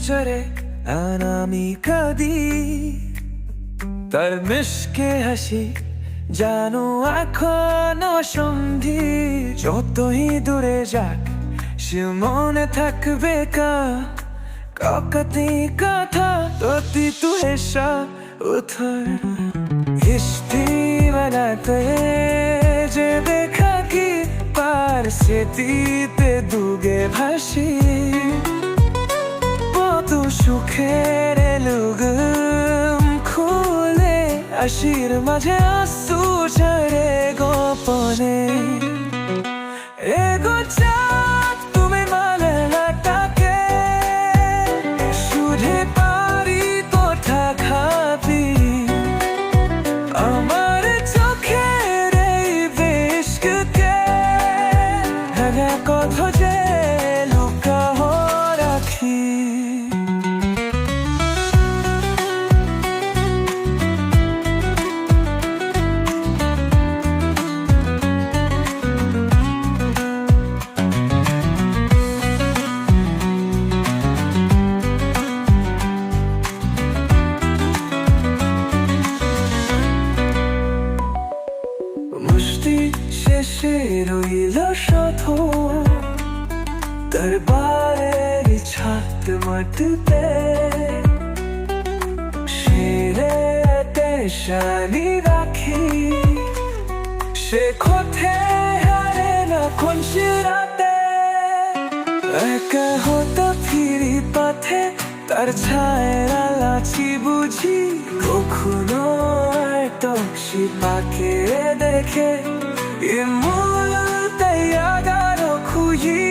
চরে আর আমি কাঁদি। তার মিশকে হাসি জানো এখনো সন্ধি। যতই দূরে যাক সে মনে থাকবে কাকতি কথা। তোতি तू ऐसा उधर हिस्ट्री बनाते যে দেখা কি পার স্মৃতিতে দুগে ভাসি। কত সুখের লুগম খুলে আশির মাঝে আসু ঝরে গোপনে। এগো চাঁদ তুমি মালে লাটাকে শুধু পারি কথা খাবি। আমার চোখের এই বেশকে হ্যাঁ কথা যে লুকাহ রাখি। মুষ্টি শেষে রইল শুধু দরবারের ছাদ মাটিতে। শিরেতে শানি রাখি সে কোথে হারে না কোন শিরাতে। একা হতো ফিরি পথে তার ছায়ের লাচি বুঝি। কখনো টক্সি পাকে দেখে ইমূল তৈয়াগার খুঁজি।